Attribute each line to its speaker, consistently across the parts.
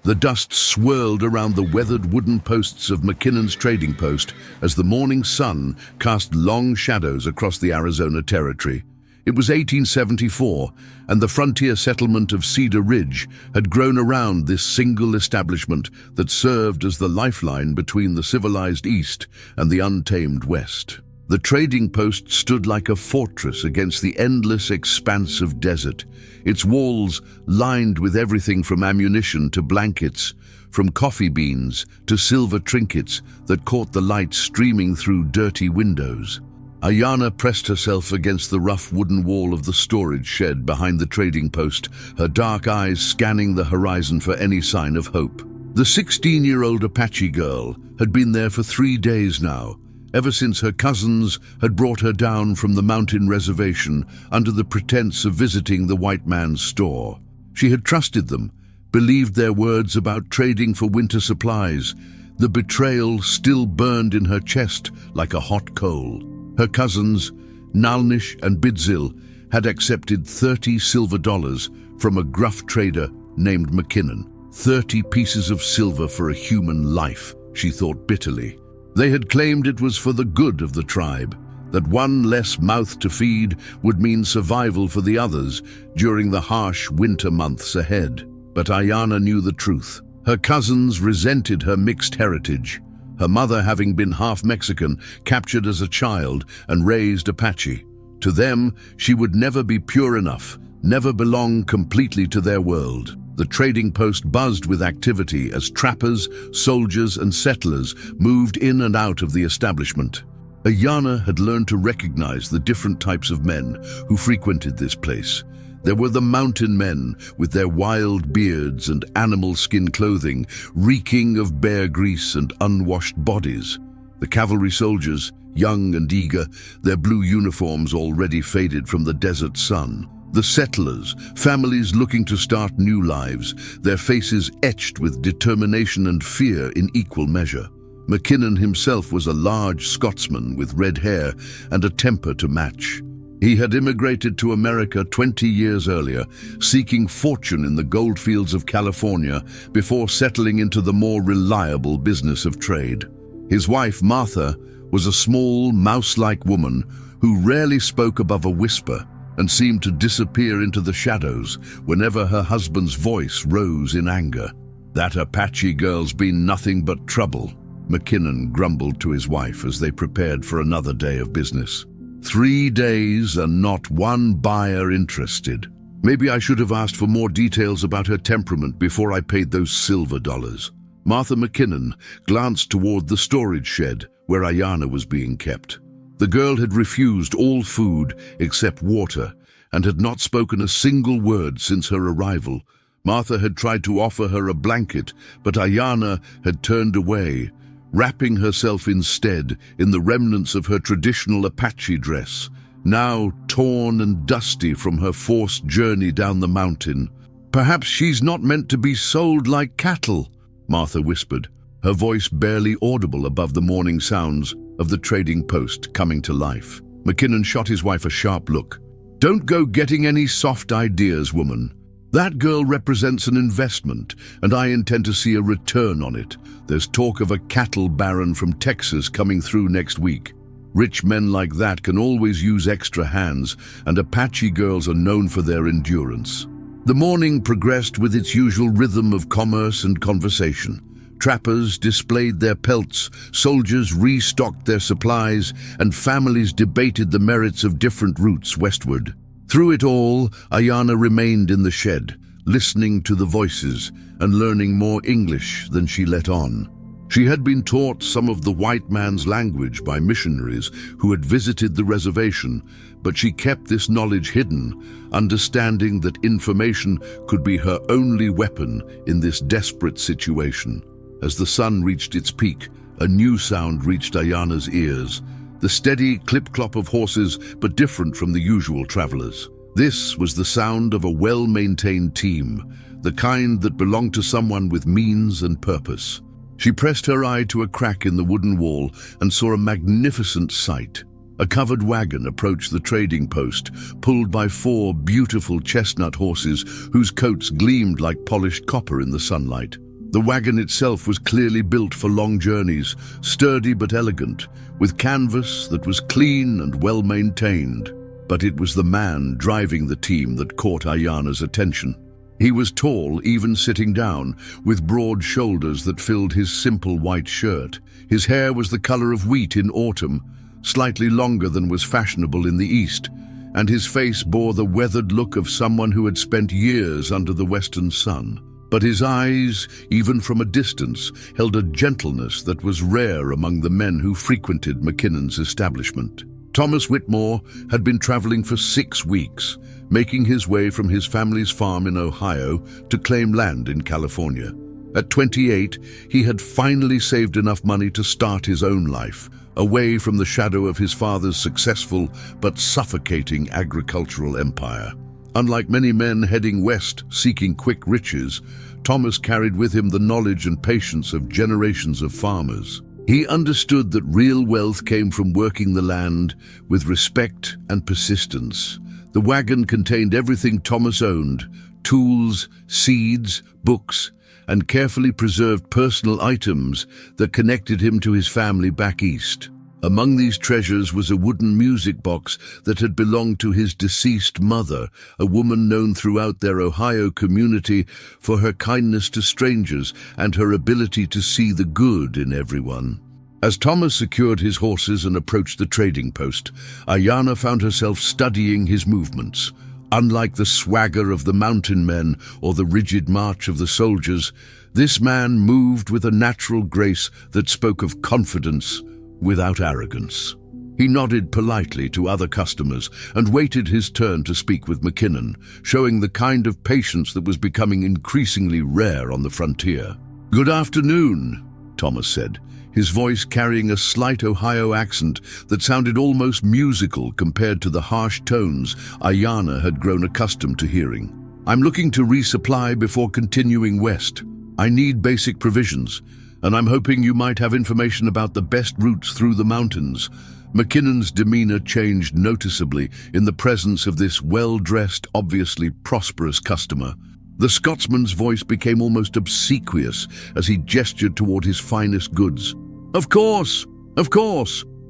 Speaker 1: The dust swirled around the weathered wooden posts of McKinnon's trading post as the morning sun cast long shadows across the Arizona territory. It was 1874, and the frontier settlement of Cedar Ridge had grown around this single establishment that served as the lifeline between the civilized East and the untamed West. The trading post stood like a fortress against the endless expanse of desert, its walls lined with everything from ammunition to blankets, from coffee beans to silver trinkets that caught the light streaming through dirty windows. Ayanna pressed herself against the rough wooden wall of the storage shed behind the trading post, her dark eyes scanning the horizon for any sign of hope. The 16-year-old Apache girl had been there for 3 days now, ever since her cousins had brought her down from the mountain reservation under the pretense of visiting the white man's store. She had trusted them, believed their words about trading for winter supplies. The betrayal still burned in her chest like a hot coal. Her cousins, Nalnish and Bidzil, had accepted 30 silver dollars from a gruff trader named McKinnon. 30 pieces of silver for a human life, she thought bitterly. They had claimed it was for the good of the tribe, that one less mouth to feed would mean survival for the others during the harsh winter months ahead. But Ayanna knew the truth. Her cousins resented her mixed heritage, her mother having been half Mexican, captured as a child, and raised Apache. To them, she would never be pure enough, never belong completely to their world. The trading post buzzed with activity as trappers, soldiers, and settlers moved in and out of the establishment. Ayanna had learned to recognize the different types of men who frequented this place. There were the mountain men with their wild beards and animal skin clothing, reeking of bear grease and unwashed bodies. The cavalry soldiers, young and eager, their blue uniforms already faded from the desert sun. The settlers, families looking to start new lives, their faces etched with determination and fear in equal measure. McKinnon himself was a large Scotsman with red hair and a temper to match. He had immigrated to America 20 years earlier, seeking fortune in the goldfields of California before settling into the more reliable business of trade. His wife, Martha, was a small, mouse-like woman who rarely spoke above a whisper and seemed to disappear into the shadows whenever her husband's voice rose in anger. "That Apache girl's been nothing but trouble," McKinnon grumbled to his wife as they prepared for another day of business. 3 days and not one buyer interested. Maybe I should have asked for more details about her temperament before I paid those silver dollars. Martha McKinnon glanced toward the storage shed where Ayanna was being kept. The girl had refused all food except water and had not spoken a single word since her arrival. Martha had tried to offer her a blanket, but Ayanna had turned away, wrapping herself instead in the remnants of her traditional Apache dress, now torn and dusty from her forced journey down the mountain. "Perhaps she's not meant to be sold like cattle," Martha whispered, her voice barely audible above the morning sounds of the trading post coming to life. McKinnon shot his wife a sharp look. "Don't go getting any soft ideas, woman. That girl represents an investment, and I intend to see a return on it. There's talk of a cattle baron from Texas coming through next week. Rich men like that can always use extra hands, and Apache girls are known for their endurance." The morning progressed with its usual rhythm of commerce and conversation. Trappers displayed their pelts, soldiers restocked their supplies, and families debated the merits of different routes westward. Through it all, Ayanna remained in the shed, listening to the voices and learning more English than she let on. She had been taught some of the white man's language by missionaries who had visited the reservation, but she kept this knowledge hidden, understanding that information could be her only weapon in this desperate situation. As the sun reached its peak, a new sound reached Ayanna's ears, the steady clip-clop of horses, but different from the usual travelers. This was the sound of a well-maintained team, the kind that belonged to someone with means and purpose. She pressed her eye to a crack in the wooden wall and saw a magnificent sight. A covered wagon approached the trading post, pulled by 4 beautiful chestnut horses whose coats gleamed like polished copper in the sunlight. The wagon itself was clearly built for long journeys, sturdy but elegant, with canvas that was clean and well maintained. But it was the man driving the team that caught Ayana's attention. He was tall, even sitting down, with broad shoulders that filled his simple white shirt. His hair was the color of wheat in autumn, slightly longer than was fashionable in the East, and his face bore the weathered look of someone who had spent years under the western sun. But his eyes, even from a distance, held a gentleness that was rare among the men who frequented McKinnon's establishment. Thomas Whitmore had been traveling for 6 weeks, making his way from his family's farm in Ohio to claim land in California. At 28, he had finally saved enough money to start his own life, away from the shadow of his father's successful but suffocating agricultural empire. Unlike many men heading west seeking quick riches, Thomas carried with him the knowledge and patience of generations of farmers. He understood that real wealth came from working the land with respect and persistence. The wagon contained everything Thomas owned: tools, seeds, books, and carefully preserved personal items that connected him to his family back east. Among these treasures was a wooden music box that had belonged to his deceased mother, a woman known throughout their Ohio community for her kindness to strangers and her ability to see the good in everyone. As Thomas secured his horses and approached the trading post, Ayana found herself studying his movements. Unlike the swagger of the mountain men or the rigid march of the soldiers, this man moved with a natural grace that spoke of confidence without arrogance. He nodded politely to other customers and waited his turn to speak with McKinnon, showing the kind of patience that was becoming increasingly rare on the frontier. "Good afternoon," Thomas said, his voice carrying a slight Ohio accent that sounded almost musical compared to the harsh tones Ayana had grown accustomed to hearing. "I'm looking to resupply before continuing west. I need basic provisions, and I'm hoping you might have information about the best routes through the mountains." McKinnon's demeanor changed noticeably in the presence of this well-dressed, obviously prosperous customer. The Scotsman's voice became almost obsequious as he gestured toward his finest goods. Of course.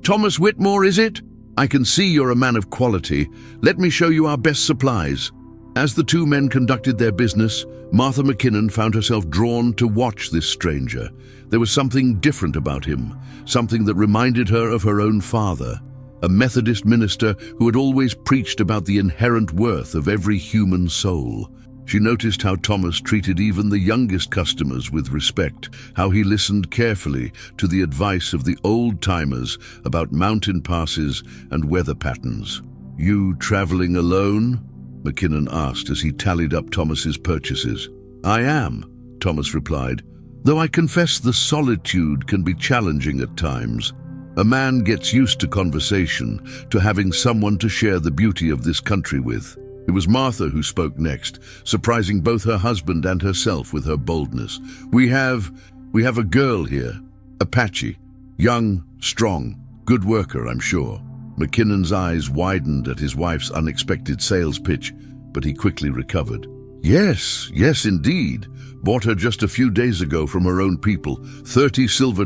Speaker 1: Thomas Whitmore, is it? I can see you're a man of quality. Let me show you our best supplies." As the two men conducted their business, Martha McKinnon found herself drawn to watch this stranger. There was something different about him, something that reminded her of her own father, a Methodist minister who had always preached about the inherent worth of every human soul. She noticed how Thomas treated even the youngest customers with respect, how he listened carefully to the advice of the old-timers about mountain passes and weather patterns. "You traveling alone?" McKinnon asked as he tallied up Thomas's purchases. "I am," Thomas replied, "though I confess the solitude can be challenging at times. A man gets used to conversation, to having someone to share the beauty of this country with." It was Martha who spoke next, surprising both her husband and herself with her boldness. We have a girl here, Apache. Young, strong, good worker, I'm sure." McKinnon's eyes widened at his wife's unexpected sales pitch, but he quickly recovered. Yes, indeed. Bought her just a few days ago from her own people. $30 silver,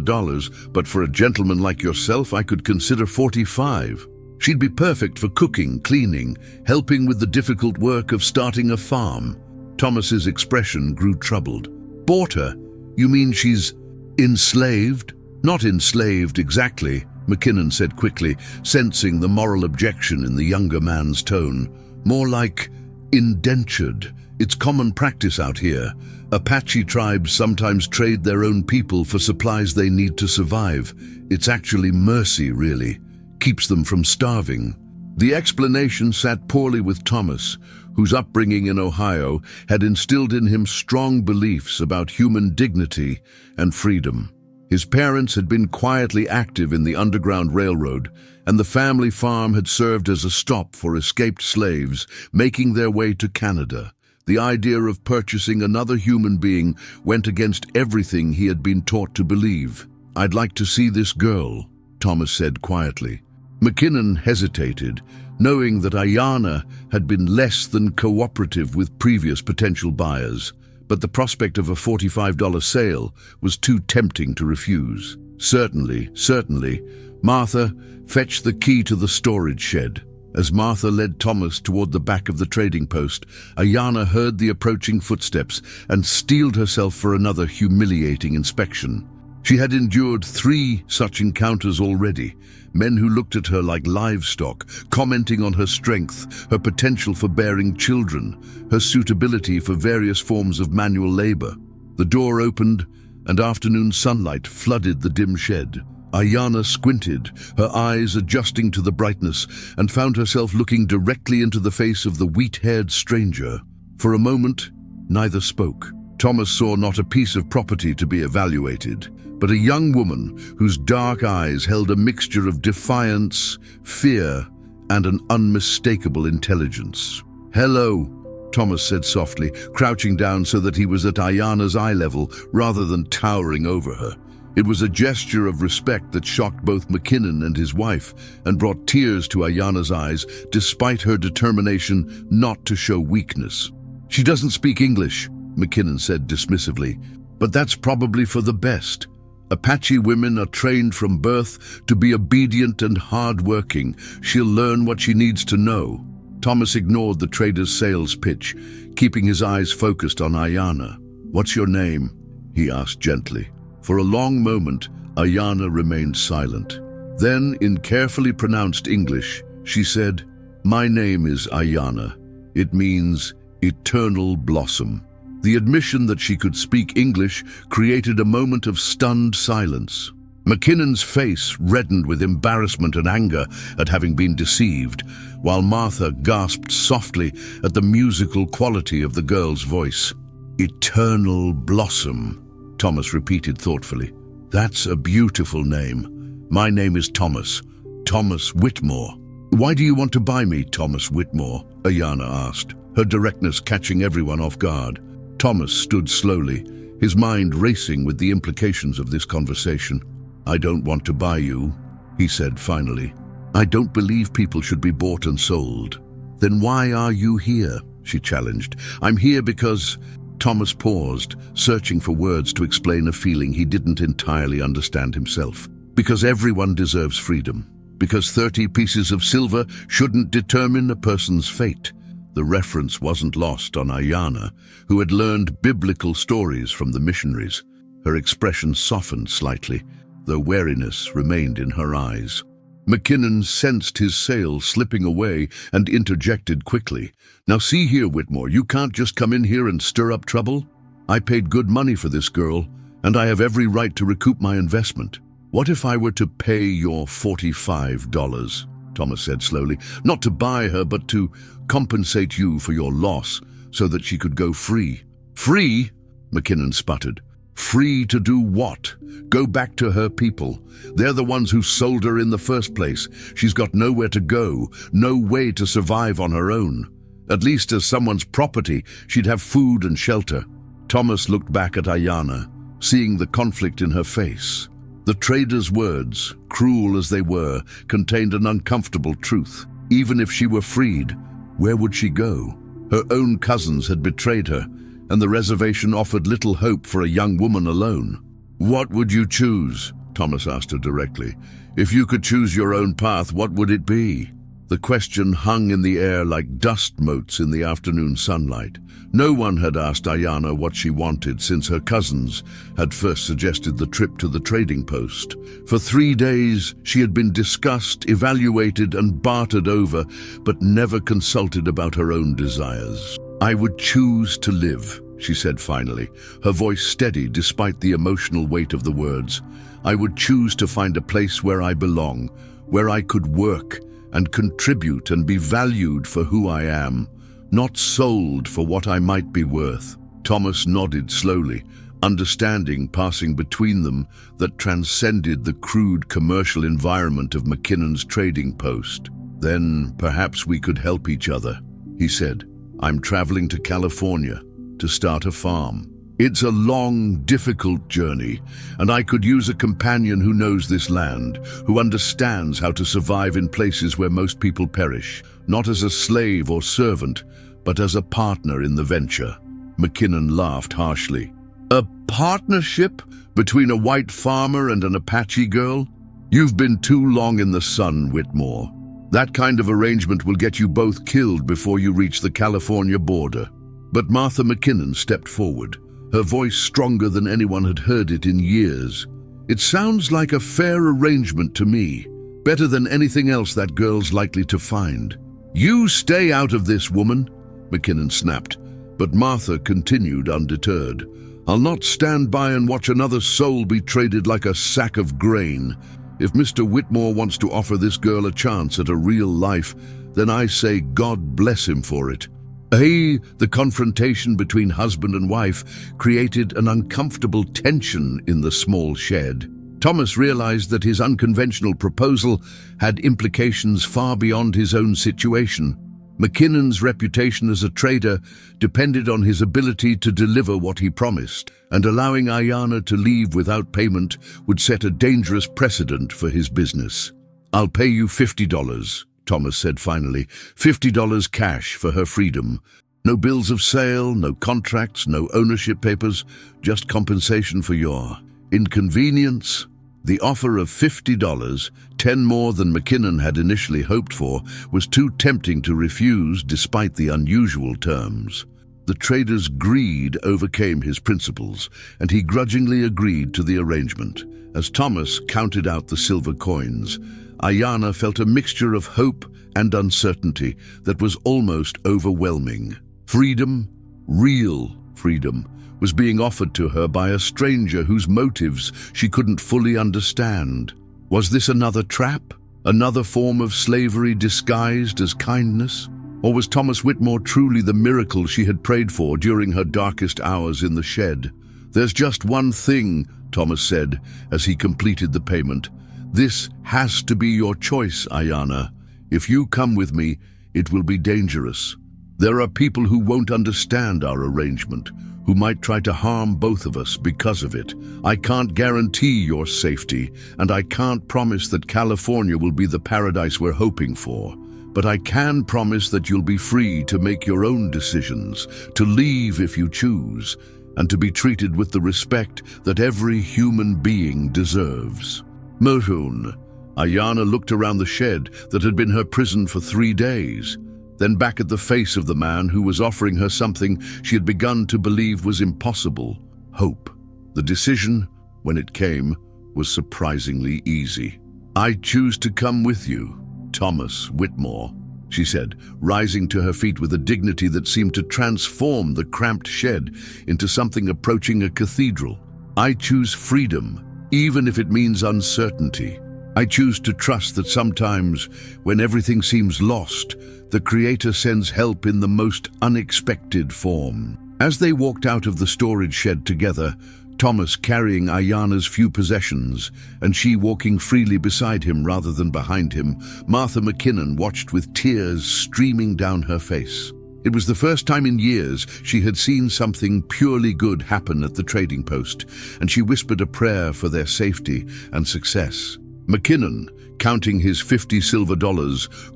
Speaker 1: but for a gentleman like yourself, I could consider 45. She'd be perfect for cooking, cleaning, helping with the difficult work of starting a farm. Thomas's expression grew troubled. Bought her? You mean she's enslaved? Not enslaved exactly, McKinnon said quickly, sensing the moral objection in the younger man's tone. More like indentured. It's common practice out here. Apache tribes sometimes trade their own people for supplies they need to survive. It's actually mercy, really. Keeps them from starving. The explanation sat poorly with Thomas, whose upbringing in Ohio had instilled in him strong beliefs about human dignity and freedom. His parents had been quietly active in the Underground Railroad, and the family farm had served as a stop for escaped slaves making their way to Canada. The idea of purchasing another human being went against everything he had been taught to believe. "I'd like to see this girl," Thomas said quietly. McKinnon hesitated, knowing that Ayana had been less than cooperative with previous potential buyers. but the prospect of a $45 sale was too tempting to refuse. Certainly, certainly. Martha, fetch the key to the storage shed. As Martha led Thomas toward the back of the trading post, Ayana heard the approaching footsteps and steeled herself for another humiliating inspection. She had endured 3 such encounters already, men who looked at her like livestock, commenting on her strength, her potential for bearing children, her suitability for various forms of manual labor. The door opened, and afternoon sunlight flooded the dim shed. Ayana squinted, her eyes adjusting to the brightness, and found herself looking directly into the face of the wheat-haired stranger. For a moment, neither spoke. Thomas saw not a piece of property to be evaluated, but a young woman whose dark eyes held a mixture of defiance, fear, and an unmistakable intelligence. "Hello," Thomas said softly, crouching down so that he was at Ayana's eye level rather than towering over her. It was a gesture of respect that shocked both McKinnon and his wife and brought tears to Ayana's eyes despite her determination not to show weakness. "She doesn't speak English," McKinnon said dismissively, "but that's probably for the best. Apache women are trained from birth to be obedient and hard-working. She'll learn what she needs to know." Thomas ignored the trader's sales pitch, keeping his eyes focused on Ayana. "What's your name?" he asked gently. For a long moment, Ayana remained silent. Then, in carefully pronounced English, she said, "My name is Ayana. It means eternal blossom." The admission that she could speak English created a moment of stunned silence. McKinnon's face reddened with embarrassment and anger at having been deceived, while Martha gasped softly at the musical quality of the girl's voice. "Eternal blossom," Thomas repeated thoughtfully. "That's a beautiful name. My name is Thomas. Thomas Whitmore." "Why do you want to buy me, Thomas Whitmore?" Ayana asked, her directness catching everyone off guard. Thomas stood slowly, his mind racing with the implications of this conversation. "I don't want to buy you," he said finally. "I don't believe people should be bought and sold." "Then why are you here?" she challenged. "I'm here because—" Thomas paused, searching for words to explain a feeling he didn't entirely understand himself. "Because everyone deserves freedom. Because 30 pieces of silver shouldn't determine a person's fate." The reference wasn't lost on Ayana, who had learned biblical stories from the missionaries. Her expression softened slightly, though wariness remained in her eyes. McKinnon sensed his sale slipping away and interjected quickly. "Now see here, Whitmore, you can't just come in here and stir up trouble. I paid good money for this girl, and I have every right to recoup my investment. What if I were to pay your $45? Thomas said slowly. "Not to buy her, but to compensate you for your loss, so that she could go free." "Free?" McKinnon sputtered. "Free to do what? Go back to her people. They're the ones who sold her in the first place. She's got nowhere to go, no way to survive on her own. At least as someone's property, she'd have food and shelter." Thomas looked back at Ayana, seeing the conflict in her face. The trader's words, cruel as they were, contained an uncomfortable truth. Even if she were freed, where would she go? Her own cousins had betrayed her, and the reservation offered little hope for a young woman alone. "What would you choose?" Thomas asked her directly. "If you could choose your own path, what would it be?" The question hung in the air like dust motes in the afternoon sunlight. No one had asked Ayana what she wanted since her cousins had first suggested the trip to the trading post. For 3 days, she had been discussed, evaluated, and bartered over, but never consulted about her own desires. "I would choose to live," she said finally, her voice steady despite the emotional weight of the words. "I would choose to find a place where I belong, where I could work and contribute and be valued for who I am, not sold for what I might be worth." Thomas nodded slowly, understanding passing between them that transcended the crude commercial environment of McKinnon's trading post. "Then perhaps we could help each other," he said. "I'm traveling to California to start a farm. It's a long, difficult journey, and I could use a companion who knows this land, who understands how to survive in places where most people perish, not as a slave or servant, but as a partner in the venture." McKinnon laughed harshly. A partnership between a white farmer and an Apache girl? You've been too long in the sun, Whitmore. That kind of arrangement will get you both killed before you reach the California border. But Martha McKinnon stepped forward, her voice stronger than anyone had heard it in years. It sounds like a fair arrangement to me, better than anything else that girl's likely to find. You stay out of this, woman, McKinnon snapped, but Martha continued undeterred. I'll not stand by and watch another soul be traded like a sack of grain. If Mr. Whitmore wants to offer this girl a chance at a real life, then I say God bless him for it. The confrontation between husband and wife created an uncomfortable tension in the small shed. Thomas realized that his unconventional proposal had implications far beyond his own situation. McKinnon's reputation as a trader depended on his ability to deliver what he promised, and allowing Ayanna to leave without payment would set a dangerous precedent for his business. I'll pay you $50. Thomas said finally, $50 cash for her freedom. No bills of sale, no contracts, no ownership papers, just compensation for your inconvenience. The offer of $50, 10 more than McKinnon had initially hoped for, was too tempting to refuse despite the unusual terms. The trader's greed overcame his principles, and he grudgingly agreed to the arrangement. As Thomas counted out the silver coins, Ayanna felt a mixture of hope and uncertainty that was almost overwhelming. Freedom, real freedom, was being offered to her by a stranger whose motives she couldn't fully understand. Was this another trap? Another form of slavery disguised as kindness? Or was Thomas Whitmore truly the miracle she had prayed for during her darkest hours in the shed? There's just one thing, Thomas said as he completed the payment. This has to be your choice, Ayanna. If you come with me, it will be dangerous. There are people who won't understand our arrangement, who might try to harm both of us because of it. I can't guarantee your safety, and I can't promise that California will be the paradise we're hoping for. But I can promise that you'll be free to make your own decisions, to leave if you choose, and to be treated with the respect that every human being deserves. Mohun. Ayanna looked around the shed that had been her prison for 3 days, then back at the face of the man who was offering her something she had begun to believe was impossible: hope. The decision, when it came, was surprisingly easy. I choose to come with you, Thomas Whitmore, she said, rising to her feet with a dignity that seemed to transform the cramped shed into something approaching a cathedral. I choose freedom, even if it means uncertainty. I choose to trust that sometimes, when everything seems lost, the Creator sends help in the most unexpected form. As they walked out of the storage shed together, Thomas carrying Ayanna's few possessions, and she walking freely beside him rather than behind him, Martha McKinnon watched with tears streaming down her face. It was the first time in years she had seen something purely good happen at the trading post, and she whispered a prayer for their safety and success. McKinnon, counting his $50 silver,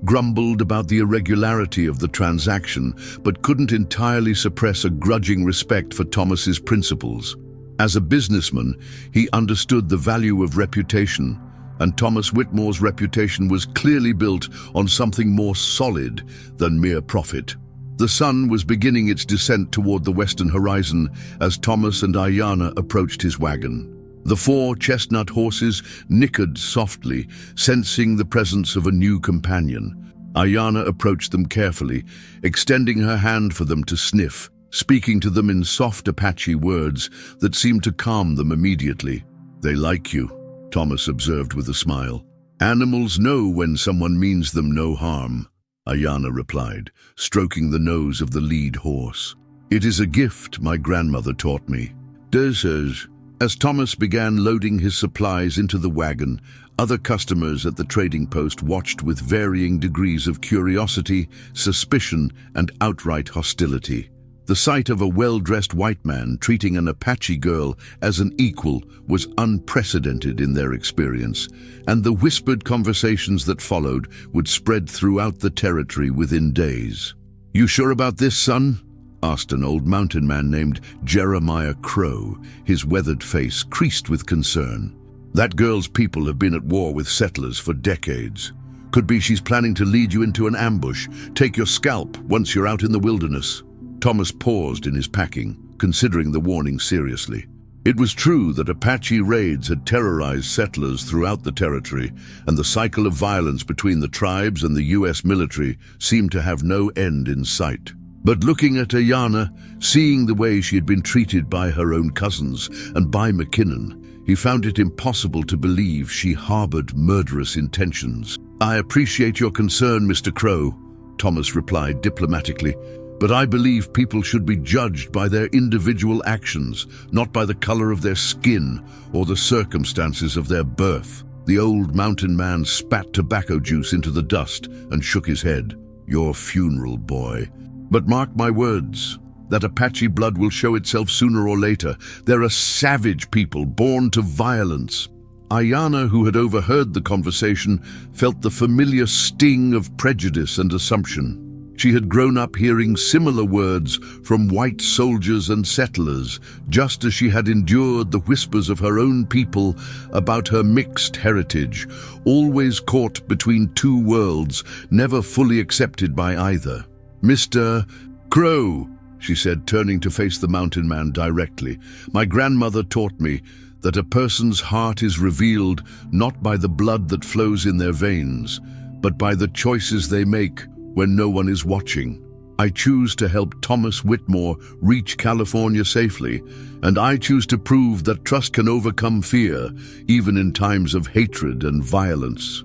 Speaker 1: grumbled about the irregularity of the transaction, but couldn't entirely suppress a grudging respect for Thomas's principles. As a businessman, he understood the value of reputation, and Thomas Whitmore's reputation was clearly built on something more solid than mere profit. The sun was beginning its descent toward the western horizon as Thomas and Ayanna approached his wagon. The 4 chestnut horses nickered softly, sensing the presence of a new companion. Ayanna approached them carefully, extending her hand for them to sniff, speaking to them in soft Apache words that seemed to calm them immediately. They like you, Thomas observed with a smile. Animals know when someone means them no harm, Ayanna replied, stroking the nose of the lead horse. It is a gift my grandmother taught me. Deuces. As Thomas began loading his supplies into the wagon, other customers at the trading post watched with varying degrees of curiosity, suspicion, and outright hostility. The sight of a well-dressed white man treating an Apache girl as an equal was unprecedented in their experience, and the whispered conversations that followed would spread throughout the territory within days. You sure about this, son? asked an old mountain man named Jeremiah Crow, his weathered face creased with concern. That girl's people have been at war with settlers for decades. Could be she's planning to lead you into an ambush, take your scalp once you're out in the wilderness. Thomas paused in his packing, considering the warning seriously. It was true that Apache raids had terrorized settlers throughout the territory, and the cycle of violence between the tribes and the U.S. military seemed to have no end in sight. But looking at Ayanna, seeing the way she had been treated by her own cousins and by McKinnon, he found it impossible to believe she harbored murderous intentions. "I appreciate your concern, Mr. Crow," Thomas replied diplomatically, "but I believe people should be judged by their individual actions, not by the color of their skin or the circumstances of their birth." The old mountain man spat tobacco juice into the dust and shook his head. "Your funeral, boy. But mark my words, that Apache blood will show itself sooner or later. They're a savage people born to violence." Ayanna, who had overheard the conversation, felt the familiar sting of prejudice and assumption. She had grown up hearing similar words from white soldiers and settlers, just as she had endured the whispers of her own people about her mixed heritage, always caught between two worlds, never fully accepted by either. "Mr. Crow," she said, turning to face the mountain man directly, "my grandmother taught me that a person's heart is revealed not by the blood that flows in their veins, but by the choices they make when no one is watching. I choose to help Thomas Whitmore reach California safely, and I choose to prove that trust can overcome fear, even in times of hatred and violence."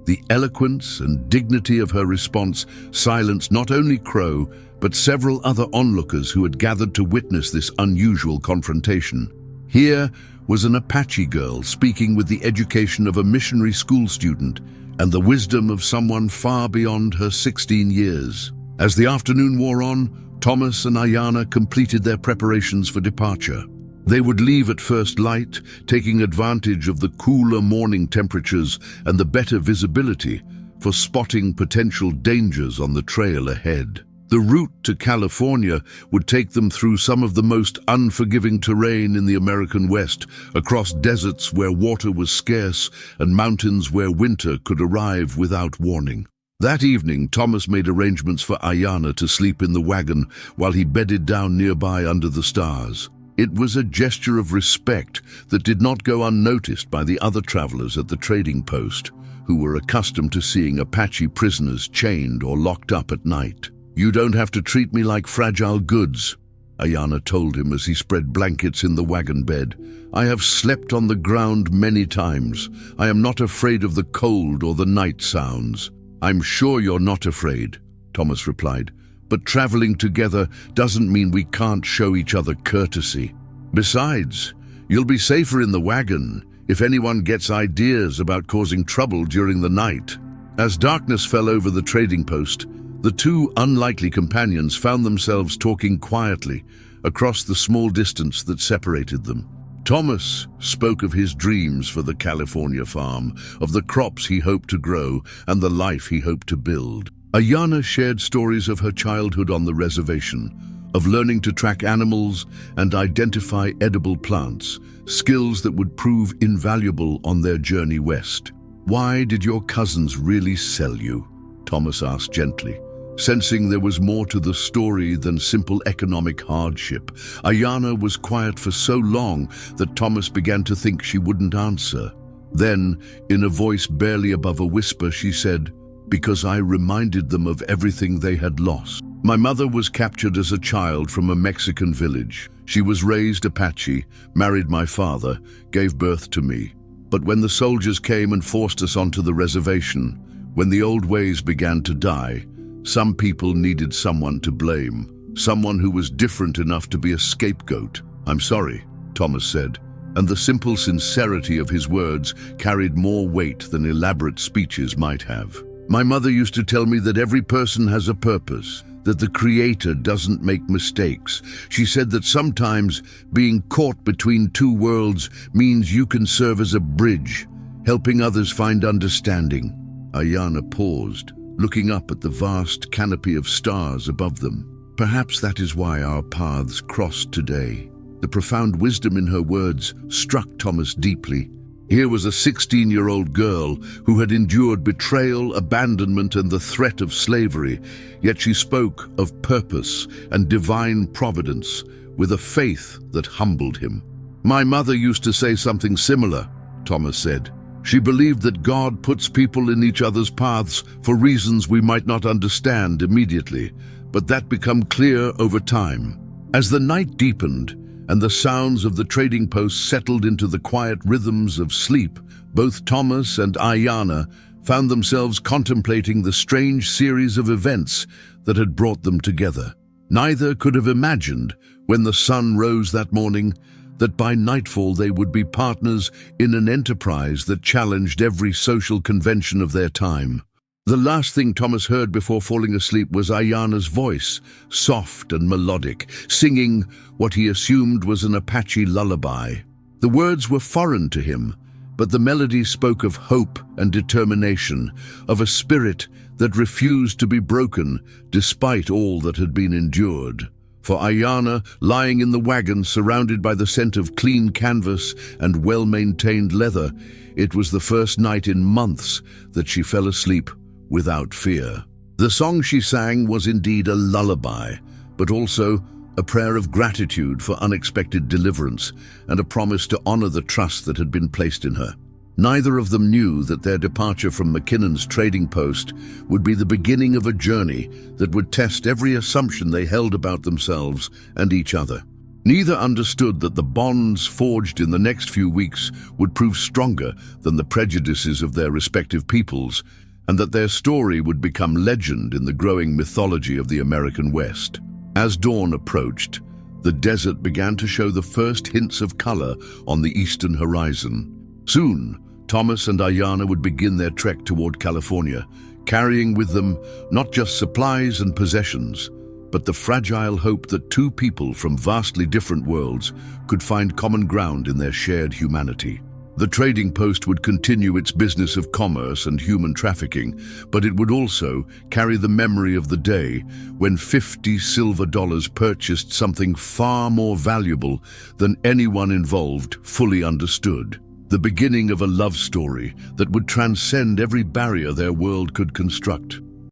Speaker 1: The eloquence and dignity of her response silenced not only Crow, but several other onlookers who had gathered to witness this unusual confrontation. Here was an Apache girl speaking with the education of a missionary school student and the wisdom of someone far beyond her 16 years. As the afternoon wore on, Thomas and Ayanna completed their preparations for departure. They would leave at first light, taking advantage of the cooler morning temperatures and the better visibility for spotting potential dangers on the trail ahead. The route to California would take them through some of the most unforgiving terrain in the American West, across deserts where water was scarce and mountains where winter could arrive without warning. That evening, Thomas made arrangements for Ayanna to sleep in the wagon while he bedded down nearby under the stars. It was a gesture of respect that did not go unnoticed by the other travelers at the trading post, who were accustomed to seeing Apache prisoners chained or locked up at night. "You don't have to treat me like fragile goods," Ayanna told him as he spread blankets in the wagon bed. "I have slept on the ground many times. I am not afraid of the cold or the night sounds." "I'm sure you're not afraid," Thomas replied. "But traveling together doesn't mean we can't show each other courtesy. Besides, you'll be safer in the wagon if anyone gets ideas about causing trouble during the night." As darkness fell over the trading post, the two unlikely companions found themselves talking quietly across the small distance that separated them. Thomas spoke of his dreams for the California farm, of the crops he hoped to grow and the life he hoped to build. Ayanna shared stories of her childhood on the reservation, of learning to track animals and identify edible plants, skills that would prove invaluable on their journey west. "Why did your cousins really sell you?" Thomas asked gently. Sensing there was more to the story than simple economic hardship, Ayanna was quiet for so long that Thomas began to think she wouldn't answer. Then, in a voice barely above a whisper, she said, "Because I reminded them of everything they had lost. My mother was captured as a child from a Mexican village. She was raised Apache, married my father, gave birth to me. But when the soldiers came and forced us onto the reservation, when the old ways began to die, some people needed someone to blame, someone who was different enough to be a scapegoat. I'm sorry," Thomas said, and the simple sincerity of his words carried more weight than elaborate speeches might have. "My mother used to tell me that every person has a purpose, that the Creator doesn't make mistakes. She said that sometimes being caught between two worlds means you can serve as a bridge, helping others find understanding." Ayanna paused, looking up at the vast canopy of stars above them. Perhaps that is why our paths crossed today. The profound wisdom in her words struck Thomas deeply. Here was a 16-year-old girl who had endured betrayal, abandonment, and the threat of slavery, yet she spoke of purpose and divine providence with a faith that humbled him. "My mother used to say something similar," Thomas said. "She believed that God puts people in each other's paths for reasons we might not understand immediately, but that became clear over time." As the night deepened and the sounds of the trading post settled into the quiet rhythms of sleep, both Thomas and Ayanna found themselves contemplating the strange series of events that had brought them together. Neither could have imagined, when the sun rose that morning, that by nightfall they would be partners in an enterprise that challenged every social convention of their time. The last thing Thomas heard before falling asleep was Ayanna's voice, soft and melodic, singing what he assumed was an Apache lullaby. The words were foreign to him, but the melody spoke of hope and determination, of a spirit that refused to be broken despite all that had been endured. For Ayanna, lying in the wagon surrounded by the scent of clean canvas and well-maintained leather, it was the first night in months that she fell asleep without fear. The song she sang was indeed a lullaby, but also a prayer of gratitude for unexpected deliverance and a promise to honor the trust that had been placed in her. Neither of them knew that their departure from McKinnon's trading post would be the beginning of a journey that would test every assumption they held about themselves and each other. Neither understood that the bonds forged in the next few weeks would prove stronger than the prejudices of their respective peoples, and that their story would become legend in the growing mythology of the American West. As dawn approached, the desert began to show the first hints of color on the eastern horizon. Soon, Thomas and Ayanna would begin their trek toward California, carrying with them not just supplies and possessions, but the fragile hope that two people from vastly different worlds could find common ground in their shared humanity. The trading post would continue its business of commerce and human trafficking, but it would also carry the memory of the day when $50 silver purchased something far more valuable than anyone involved fully understood. The beginning of a love story that would transcend every barrier their world could construct.